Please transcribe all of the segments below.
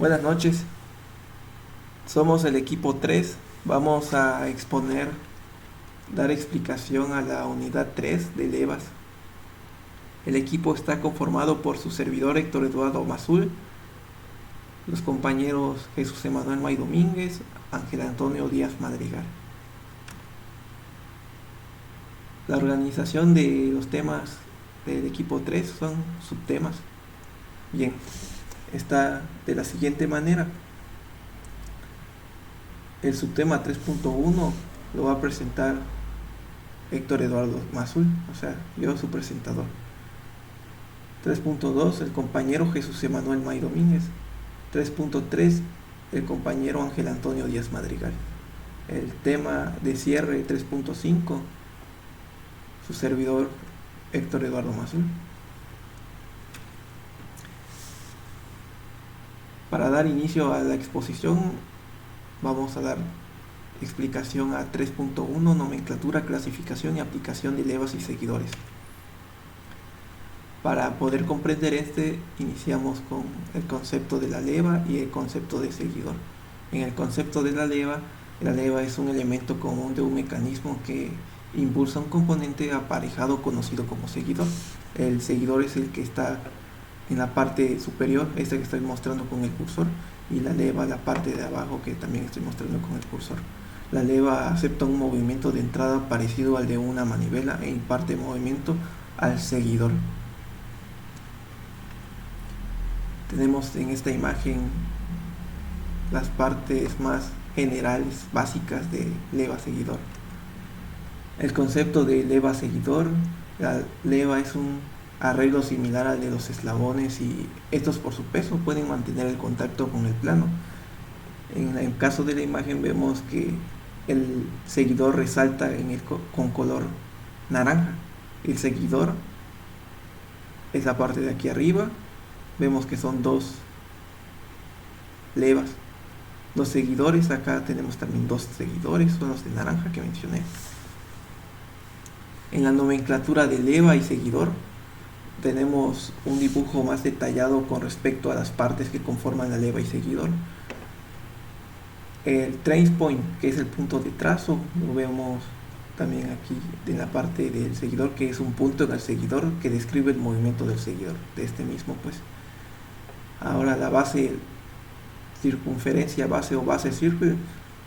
Buenas noches, somos el equipo 3. Vamos a dar explicación a la unidad 3 de levas. El equipo está conformado por su servidor Héctor Eduardo Mazul, los compañeros Jesús Emanuel May Domínguez, Ángel Antonio Díaz Madrigal. La organización de los temas del equipo 3 son subtemas. Bien, está de la siguiente manera. El subtema 3.1 lo va a presentar Héctor Eduardo Mazul, o sea, yo su presentador. 3.2 el compañero Jesús Emanuel May Domínguez. 3.3 el compañero Ángel Antonio Díaz Madrigal. El tema de cierre 3.5 su servidor Héctor Eduardo Mazul. Para dar inicio a la exposición vamos a dar explicación a 3.1 nomenclatura, clasificación y aplicación de levas y seguidores. Para poder comprender iniciamos con el concepto de la leva y el concepto de seguidor. En el concepto de la leva es un elemento común de un mecanismo que impulsa un componente aparejado conocido como seguidor. El seguidor es el que está en la parte superior, que estoy mostrando con el cursor, y la leva la parte de abajo, que también estoy mostrando con el cursor. La leva acepta un movimiento de entrada parecido al de una manivela e imparte movimiento al seguidor. Tenemos en esta imagen las partes más generales, básicas de leva seguidor. El concepto de leva seguidor: la leva es un arreglo similar al de los eslabones y estos por su peso pueden mantener el contacto con el plano. En el caso de la imagen vemos que el seguidor resalta con color naranja. El seguidor es la parte de aquí arriba. Vemos que son dos levas. Los seguidores, acá tenemos también dos seguidores, son los de naranja que mencioné. En la nomenclatura de leva y seguidor tenemos un dibujo más detallado con respecto a las partes que conforman la leva y seguidor. El trace point, que es el punto de trazo, lo vemos también aquí en la parte del seguidor, que es un punto en el seguidor que describe el movimiento del seguidor, de este mismo pues. Ahora la base, circunferencia base o base círculo,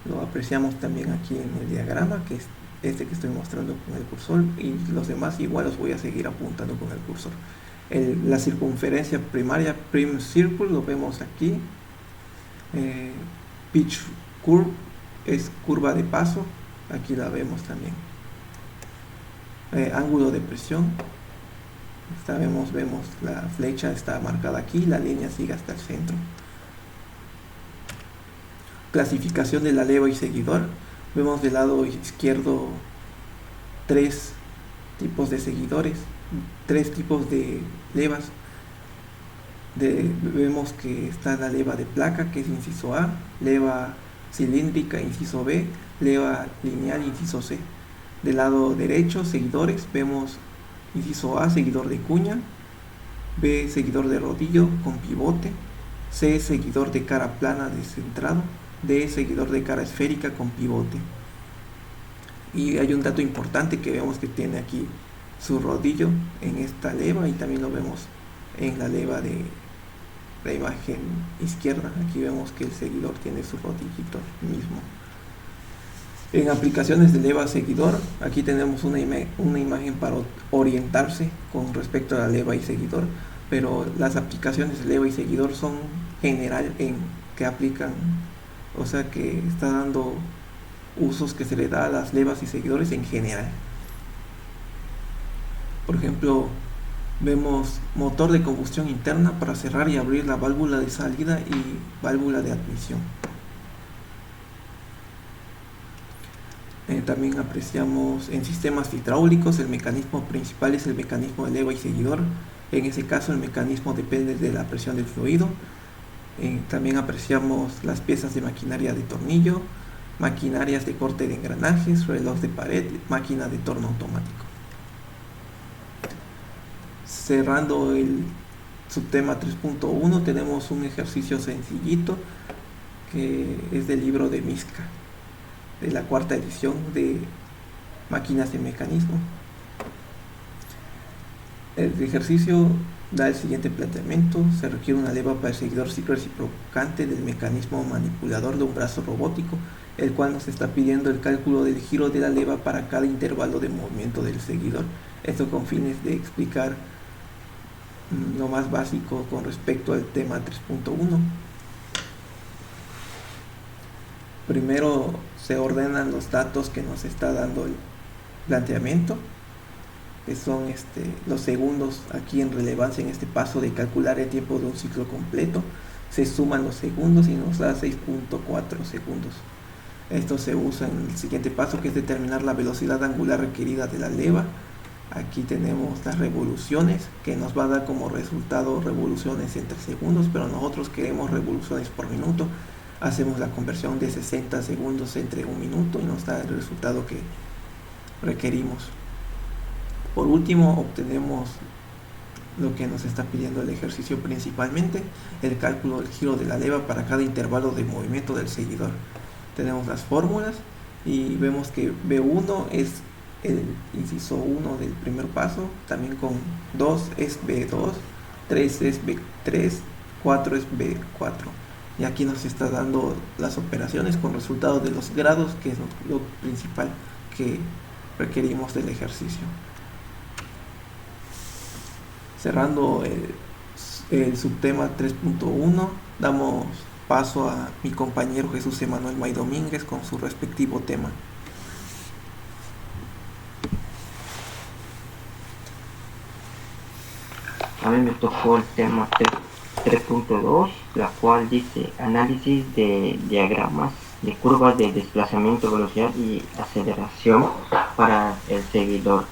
lo apreciamos también aquí en el diagrama, que es que estoy mostrando con el cursor, y los demás igual los voy a seguir apuntando con el cursor. La circunferencia primaria, prim circle, lo vemos aquí. Pitch curve es curva de paso, aquí la vemos también. Ángulo de presión, vemos la flecha está marcada aquí, la línea sigue hasta el centro. Clasificación de la leva y seguidor. Vemos del lado izquierdo tres tipos de seguidores, tres tipos de levas. Vemos que está la leva de placa, que es inciso A, leva cilíndrica, inciso B, leva lineal, inciso C. Del lado derecho, seguidores, vemos inciso A, seguidor de cuña, B, seguidor de rodillo con pivote, C, seguidor de cara plana descentrado, D, seguidor de cara esférica con pivote. Y hay un dato importante que vemos que tiene aquí su rodillo en esta leva, y también lo vemos en la leva de la imagen izquierda. Aquí vemos que el seguidor tiene su rodillito mismo. En aplicaciones de leva seguidor, aquí tenemos una imagen para orientarse con respecto a la leva y seguidor, pero las aplicaciones de leva y seguidor son general que aplican, o sea que está dando usos que se le da a las levas y seguidores en general. Por ejemplo, vemos motor de combustión interna para cerrar y abrir la válvula de salida y válvula de admisión. También apreciamos en sistemas hidráulicos, el mecanismo principal es el mecanismo de leva y seguidor. En ese caso el mecanismo depende de la presión del fluido. También apreciamos las piezas de maquinaria de tornillo, maquinarias de corte de engranajes, reloj de pared, máquina de torno automático. Cerrando subtema 3.1 tenemos un ejercicio sencillito que es del libro de Miska, de la cuarta edición de Máquinas de Mecanismo. El ejercicio da el siguiente planteamiento: se requiere una leva para el seguidor reciprocante del mecanismo manipulador de un brazo robótico, el cual nos está pidiendo el cálculo del giro de la leva para cada intervalo de movimiento del seguidor. Esto con fines de explicar lo más básico con respecto al tema 3.1. Primero se ordenan los datos que nos está dando el planteamiento, que son los segundos aquí en relevancia en este paso de calcular el tiempo de un ciclo completo. Se suman los segundos y nos da 6.4 segundos. Esto se usa en el siguiente paso, que es determinar la velocidad angular requerida de la leva. Aquí tenemos las revoluciones, que nos va a dar como resultado revoluciones entre segundos, pero nosotros queremos revoluciones por minuto. Hacemos la conversión de 60 segundos entre un minuto y nos da el resultado que requerimos. Por último, obtenemos lo que nos está pidiendo el ejercicio principalmente, el cálculo del giro de la leva para cada intervalo de movimiento del seguidor. Tenemos las fórmulas y vemos que B1 es el inciso 1 del primer paso, también con 2 es B2, 3 es B3, 4 es B4. Y aquí nos está dando las operaciones con resultado de los grados, que es lo principal que requerimos del ejercicio. Cerrando el subtema 3.1, damos paso a mi compañero Jesús Emanuel May Domínguez con su respectivo tema. A mí me tocó el tema 3.2, la cual dice análisis de diagramas de curvas de desplazamiento, velocidad y aceleración para el seguidor.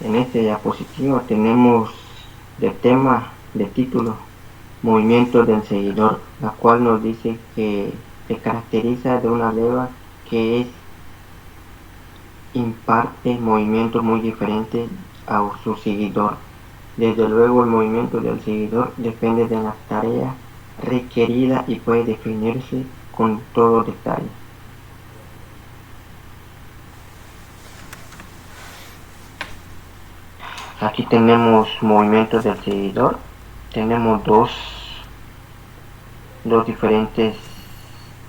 En este diapositivo tenemos de tema, de título, movimiento del seguidor, la cual nos dice que se caracteriza de una leva que imparte movimientos muy diferentes a su seguidor. Desde luego, el movimiento del seguidor depende de la tarea requerida y puede definirse con todo detalle. Aquí tenemos movimientos del seguidor. Tenemos dos diferentes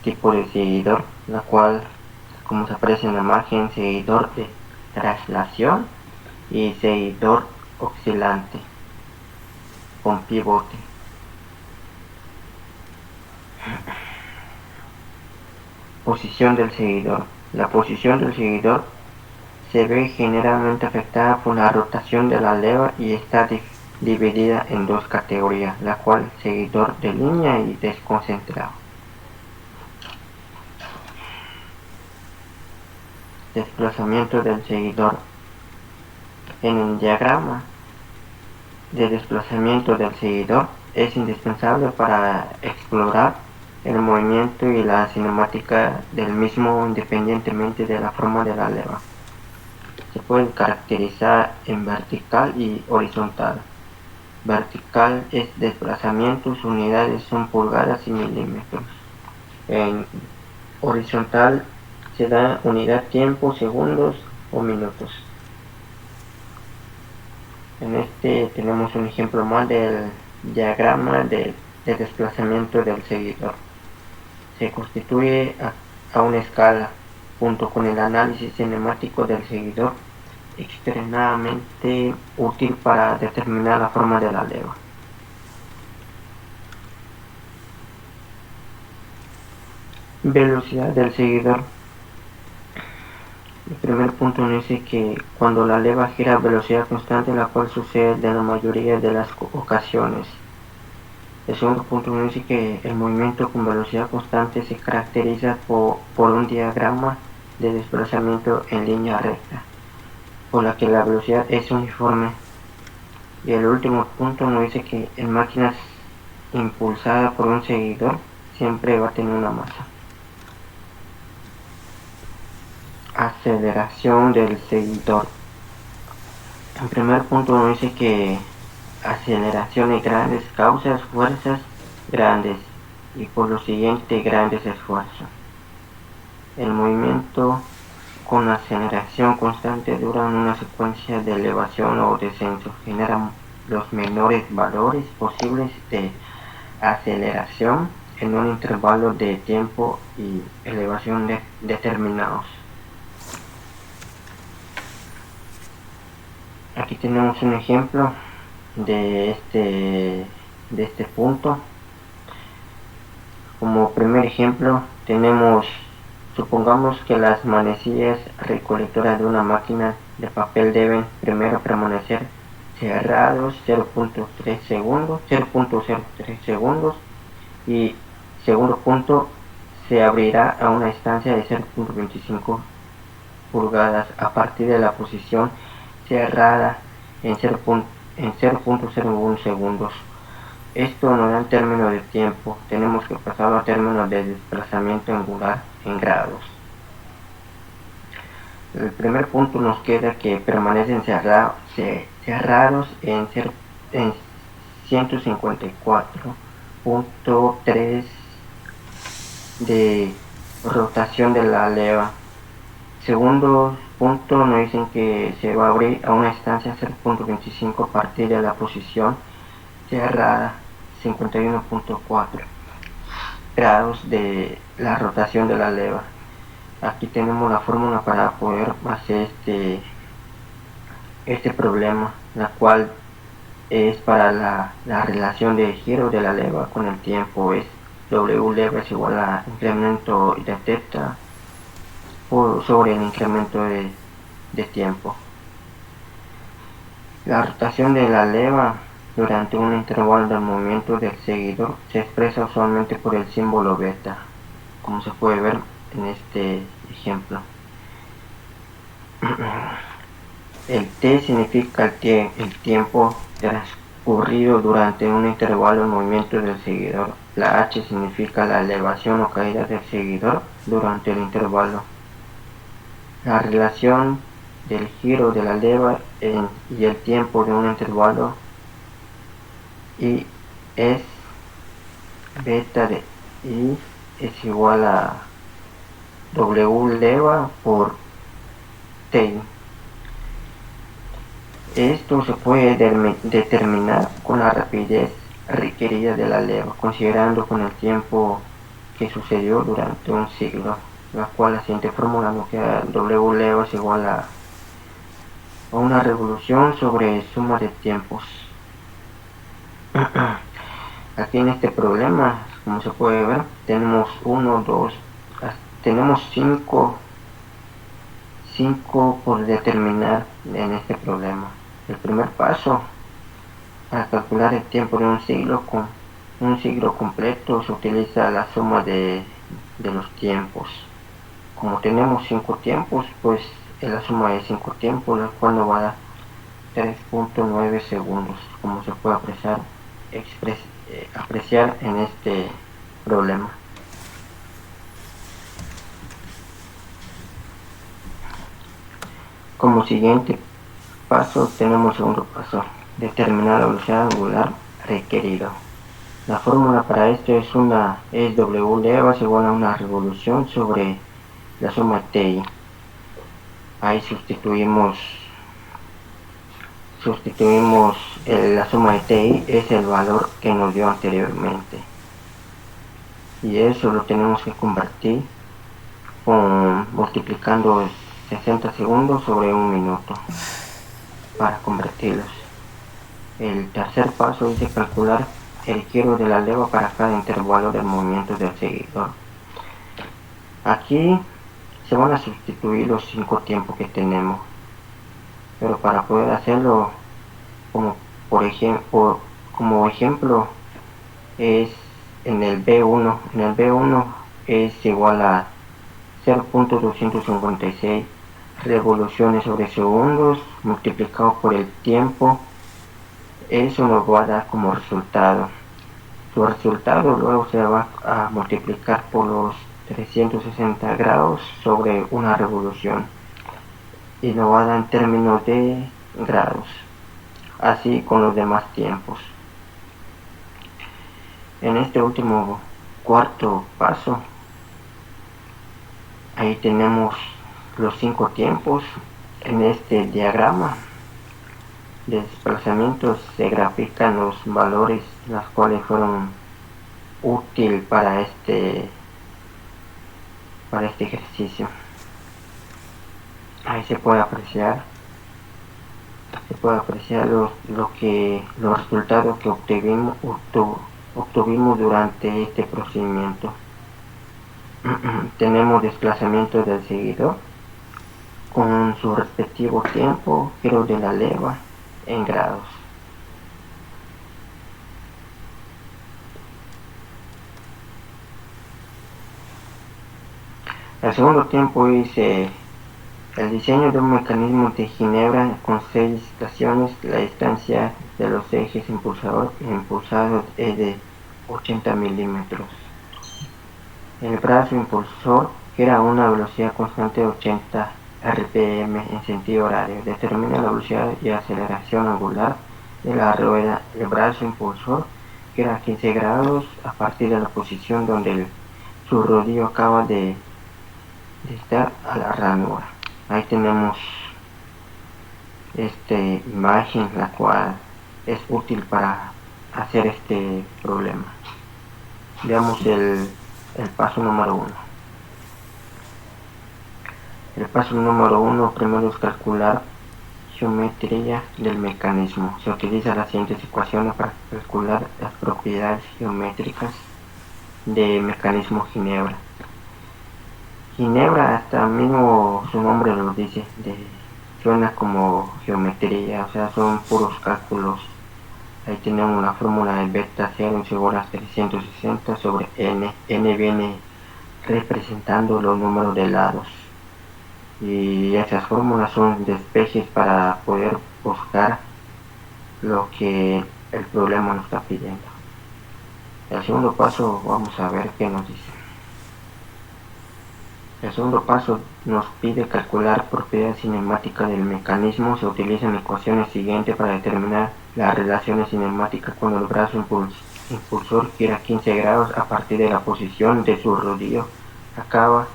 tipos de seguidor, la cual, como se aprecia en la imagen, seguidor de traslación y seguidor oscilante con pivote. Posición del seguidor. La posición del seguidor se ve generalmente afectada por la rotación de la leva y está dividida en dos categorías, la cual seguidor de línea y desconcentrado. Desplazamiento del seguidor. En el diagrama de desplazamiento del seguidor es indispensable para explorar el movimiento y la cinemática del mismo independientemente de la forma de la leva. Se pueden caracterizar en vertical y horizontal. Vertical es desplazamiento, sus unidades son pulgadas y milímetros. En horizontal se da unidad tiempo, segundos o minutos. En este tenemos un ejemplo más del diagrama de desplazamiento del seguidor. Se constituye a una escala, junto con el análisis cinemático del seguidor, extremadamente útil para determinar la forma de la leva. Velocidad del seguidor. El primer punto nos dice que cuando la leva gira a velocidad constante, la cual sucede en la mayoría de las ocasiones. El segundo punto nos dice que el movimiento con velocidad constante se caracteriza por un diagrama de desplazamiento en línea recta, por la que la velocidad es uniforme. Y el último punto nos dice que en máquinas impulsadas por un seguidor siempre va a tener una masa. aceleración del seguidor. En primer punto nos dice que aceleraciones grandes causan fuerzas grandes y por lo siguiente grandes esfuerzos. El movimiento con aceleración constante dura una secuencia de elevación o descenso, generan los menores valores posibles de aceleración en un intervalo de tiempo y elevación determinados. Aquí tenemos un ejemplo de este punto. Como primer ejemplo supongamos que las manecillas recolectoras de una máquina de papel deben primero permanecer cerrados 0.03 segundos y segundo punto se abrirá a una distancia de 0.25 pulgadas a partir de la posición cerrada en 0.01 segundos. Esto nos da en términos de tiempo. Tenemos que pasarlo a términos de desplazamiento angular en grados. El primer punto nos queda que permanecen cerrados en 154.3 de rotación de la leva. Segundo punto nos dicen que se va a abrir a una distancia 0.25 a partir de la posición cerrada 51.4 grados de la rotación de la leva. Aquí tenemos la fórmula para poder hacer este problema, la cual es para la relación de giro de la leva con el tiempo. Es W leva es igual a incremento de teta sobre el incremento de tiempo. La rotación de la leva durante un intervalo del movimiento del seguidor se expresa usualmente por el símbolo beta, como se puede ver en este ejemplo. El T significa el tiempo transcurrido durante un intervalo del movimiento del seguidor. La H significa la elevación o caída del seguidor durante el intervalo. La relación del giro de la leva y el tiempo de un intervalo y es beta de I es igual a W leva por T. Esto se puede determinar con la rapidez requerida de la leva, considerando con el tiempo que sucedió durante un siglo, la cual la siguiente fórmula nos queda W leva es igual a una revolución sobre suma de tiempos. Aquí en este problema, como se puede ver, tenemos 5 por determinar en este problema. El primer paso para calcular el tiempo de un siglo completo se utiliza la suma de los tiempos. Como tenemos 5 tiempos, pues es la suma de 5 tiempos, la cual nos va a dar 3.9 segundos, como se puede apreciar en este problema. Como siguiente paso tenemos el segundo paso, determinar la velocidad angular requerida. La fórmula para esto es W leva es igual a una revolución sobre la suma de TI. Ahí sustituimos la suma de TI es el valor que nos dio anteriormente, y eso lo tenemos que convertir multiplicando 60 segundos sobre un minuto para convertirlos. El tercer paso es de calcular el giro de la leva para cada intervalo del movimiento del seguidor. Aquí se van a sustituir los 5 tiempos que tenemos, pero para poder hacerlo como ejemplo es en el B1. En el B1 es igual a 0.256 revoluciones sobre segundos multiplicado por el tiempo. Eso nos va a dar como resultado. Su resultado luego se va a multiplicar por los 360 grados sobre una revolución, y lo va a dar en términos de grados, así con los demás tiempos. En este último cuarto paso, ahí tenemos los 5 tiempos. En este diagrama de desplazamientos se grafican los valores los cuales fueron útiles para este ejercicio. Ahí se puede apreciar los resultados que obtuvimos durante este procedimiento. Tenemos desplazamiento del seguidor con su respectivo tiempo, giro de la leva en grados. El segundo tiempo dice: el diseño de un mecanismo de Ginebra con 6 estaciones. La distancia de los ejes impulsados es de 80 milímetros. El brazo impulsor gira a una velocidad constante de 80 RPM en sentido horario. Determina la velocidad y aceleración angular de la rueda. El brazo impulsor gira a 15 grados a partir de la posición donde su rodillo acaba de estar a la ranura. Ahí tenemos esta imagen, la cual es útil para hacer este problema. Veamos el paso número 1. El paso número 1 primero es calcular geometría del mecanismo. Se utilizan las siguientes ecuaciones para calcular las propiedades geométricas de mecanismo Ginebra. Ginebra, hasta mismo su nombre lo dice, suena como geometría, o sea, son puros cálculos. Ahí tenemos la fórmula de beta 0 es igual a 360 sobre n. N viene representando los números de lados. Y esas fórmulas son despejes para poder buscar lo que el problema nos está pidiendo. El segundo paso, vamos a ver qué nos dice. El segundo paso nos pide calcular propiedades cinemáticas del mecanismo. Se utilizan ecuaciones siguientes para determinar las relaciones cinemáticas cuando el brazo impulsor gira 15 grados a partir de la posición de su rodillo acaba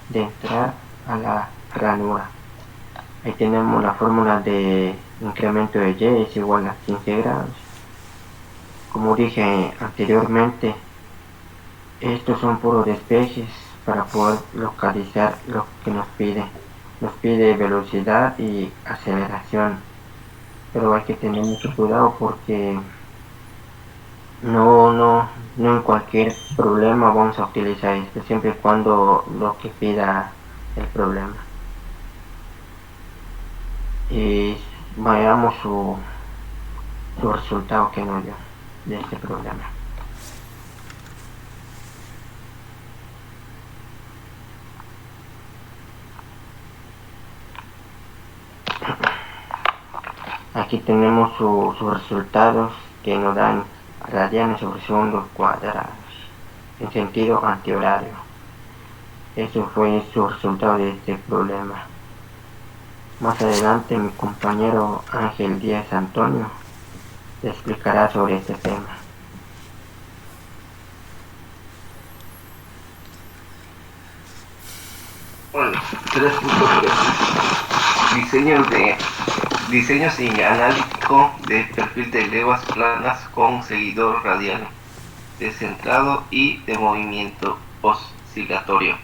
de entrar a la ranura. Ahí tenemos la fórmula de incremento de y es igual a 15 grados. Como dije anteriormente, estos son puros despejes para poder localizar lo que nos pide. Nos pide velocidad y aceleración, pero hay que tener mucho cuidado porque no en cualquier problema vamos a utilizar esto, siempre y cuando lo que pida el problema. Y veamos su resultado que nos dio de este problema. Aquí tenemos sus resultados que nos dan radianes sobre segundos cuadrados en sentido antihorario. Eso fue su resultado de este problema. Más adelante mi compañero Ángel Díaz Antonio le explicará sobre este tema. Bueno, 3.3 Diseño analítico de perfil de levas planas con seguidor radial descentrado y de movimiento oscilatorio.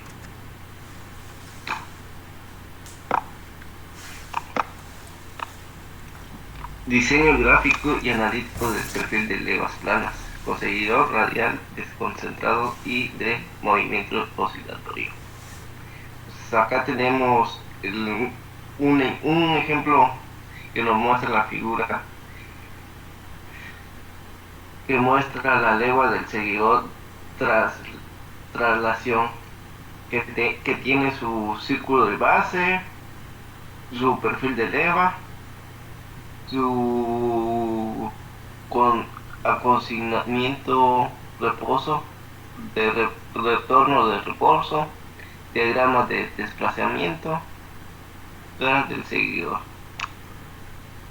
Diseño gráfico y analítico del perfil de levas planas con seguidor radial desconcentrado y de movimiento oscilatorio. Pues acá tenemos un ejemplo que nos muestra la figura, que muestra la leva del seguidor traslación, que tiene su círculo de base, su perfil de leva, su acondicionamiento reposo retorno de reposo, diagrama de desplazamiento, planas del seguidor.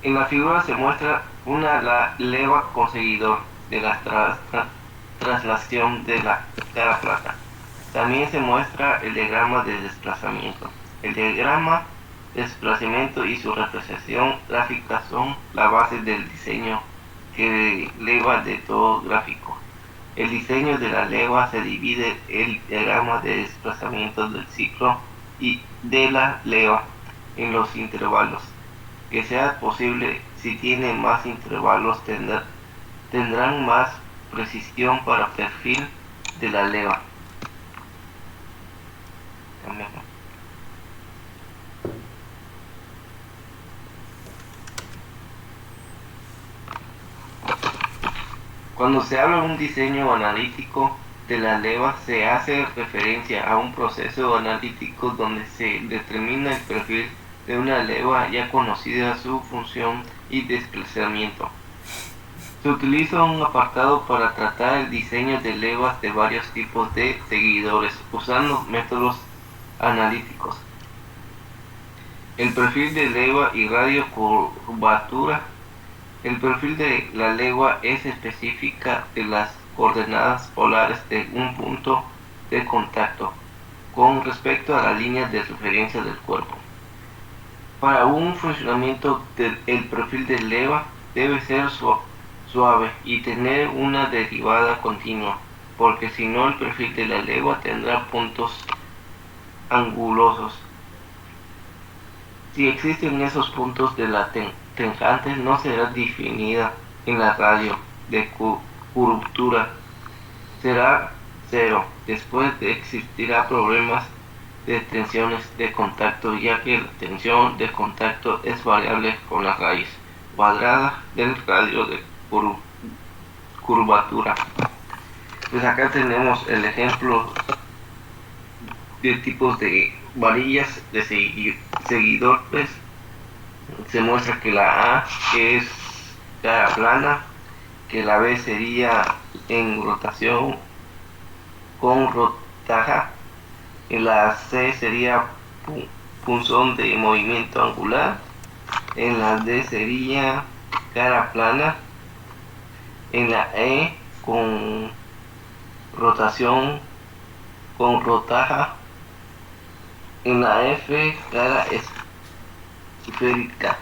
En la figura se muestra la leva con seguidor de la traslación de la cara plana. También se muestra el diagrama de desplazamiento. El diagrama de desplazamiento y su representación gráfica son la base del diseño que leva de todo gráfico. El diseño de la leva se divide el diagrama de desplazamiento del ciclo y de la leva en los intervalos. Que sea posible, si tiene más intervalos tendrán más precisión para perfil de la leva. Cuando se habla de un diseño analítico de la leva, se hace referencia a un proceso analítico donde se determina el perfil de una leva ya conocida su función y desplazamiento. Se utiliza un apartado para tratar el diseño de levas de varios tipos de seguidores usando métodos analíticos. El perfil de leva y radio curvatura. El perfil de la leva es específica de las coordenadas polares de un punto de contacto con respecto a la línea de referencia del cuerpo. Para un funcionamiento el perfil de leva debe ser suave y tener una derivada continua, porque si no el perfil de la leva tendrá puntos angulosos. Si existen esos puntos de la tangente, no será definida en la radio de curvatura, será cero. Después existirá problemas de tensiones de contacto, ya que la tensión de contacto es variable con la raíz cuadrada del radio de curvatura. Pues acá tenemos el ejemplo de tipos de varillas de seguidores. Se muestra que la A es cara plana, que la B sería en rotación con rotaja, y la C sería punzón de movimiento angular, en la D sería cara plana, en la E con rotación con rotaja, en la F cara esférica.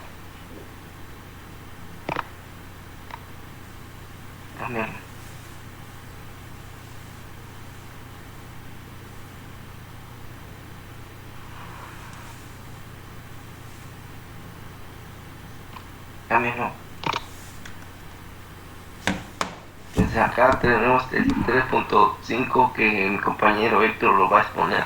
Desde acá tenemos el 3.5 que mi compañero Héctor lo va a exponer.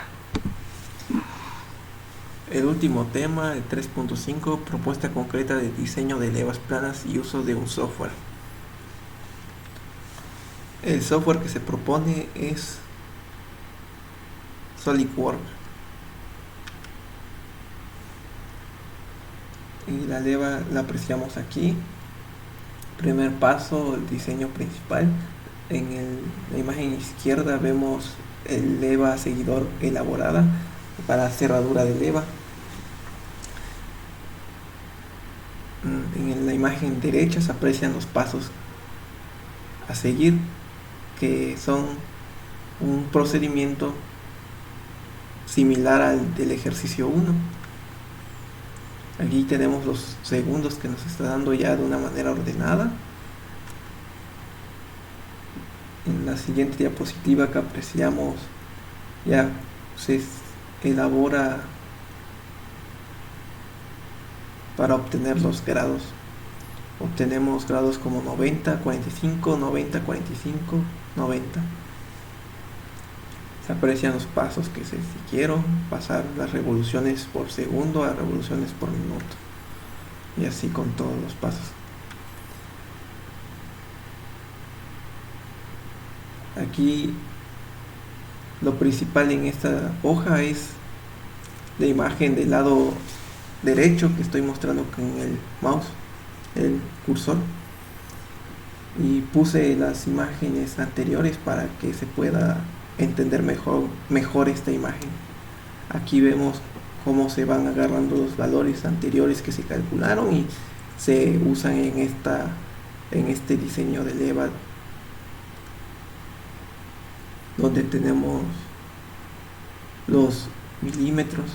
El último tema, el 3.5, propuesta concreta de diseño de levas planas y uso de un software. El software que se propone es SolidWorks. Y la leva la apreciamos aquí. Primer paso, el diseño principal. En la imagen izquierda vemos el leva seguidor elaborada para cerradura de leva. En la imagen derecha se aprecian los pasos a seguir, que son un procedimiento similar al del ejercicio 1. Aquí tenemos los segundos que nos está dando ya de una manera ordenada. En la siguiente diapositiva que apreciamos ya se elabora para obtener los grados. Obtenemos grados como 90, 45, 90, 45, 90. Se aprecian los pasos que se siguieron, pasar las revoluciones por segundo a revoluciones por minuto, y así con todos los pasos. Aquí lo principal en esta hoja es la imagen del lado derecho que estoy mostrando con el mouse, el cursor, y puse las imágenes anteriores para que se pueda entender mejor esta imagen. Aquí vemos cómo se van agarrando los valores anteriores que se calcularon y se usan en este diseño de leva, donde tenemos los milímetros.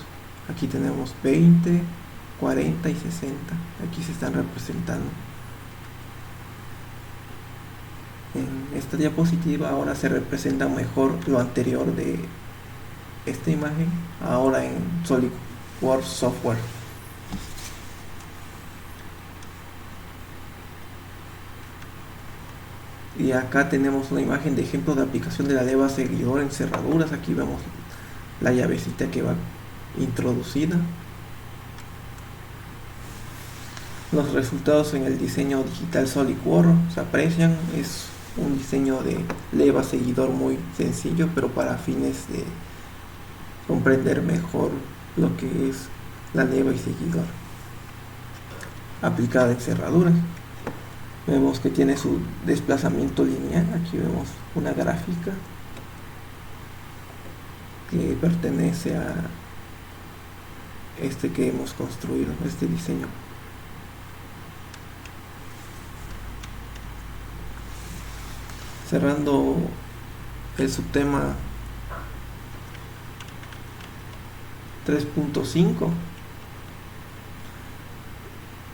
Aquí tenemos 20, 40 y 60. Aquí se están representando. En esta diapositiva ahora se representa mejor lo anterior de esta imagen, ahora en SolidWorks Software. Y acá tenemos una imagen de ejemplo de aplicación de la leva seguidor en cerraduras. Aquí vemos la llavecita que va introducida. Los resultados en el diseño digital SolidWorks se aprecian. Es un diseño de leva seguidor muy sencillo, pero para fines de comprender mejor lo que es la leva y seguidor aplicada en cerraduras. Vemos que tiene su desplazamiento lineal. Aquí vemos una gráfica que pertenece a este que hemos construido, este diseño. Cerrando el subtema 3.5,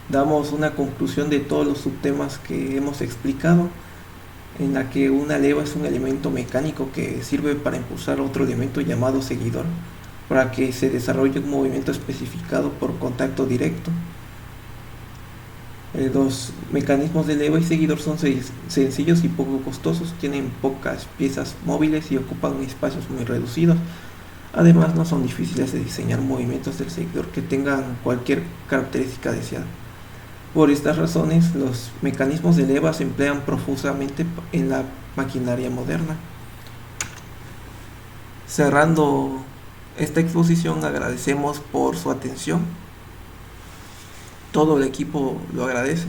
damos una conclusión de todos los subtemas que hemos explicado, en la que una leva es un elemento mecánico que sirve para impulsar otro elemento llamado seguidor, para que se desarrolle un movimiento especificado por contacto directo. Los mecanismos de leva y seguidor son sencillos y poco costosos, tienen pocas piezas móviles y ocupan espacios muy reducidos. Además, no son difíciles de diseñar movimientos del seguidor que tengan cualquier característica deseada. Por estas razones, los mecanismos de leva se emplean profusamente en la maquinaria moderna. Cerrando esta exposición, agradecemos por su atención. Todo el equipo lo agradece.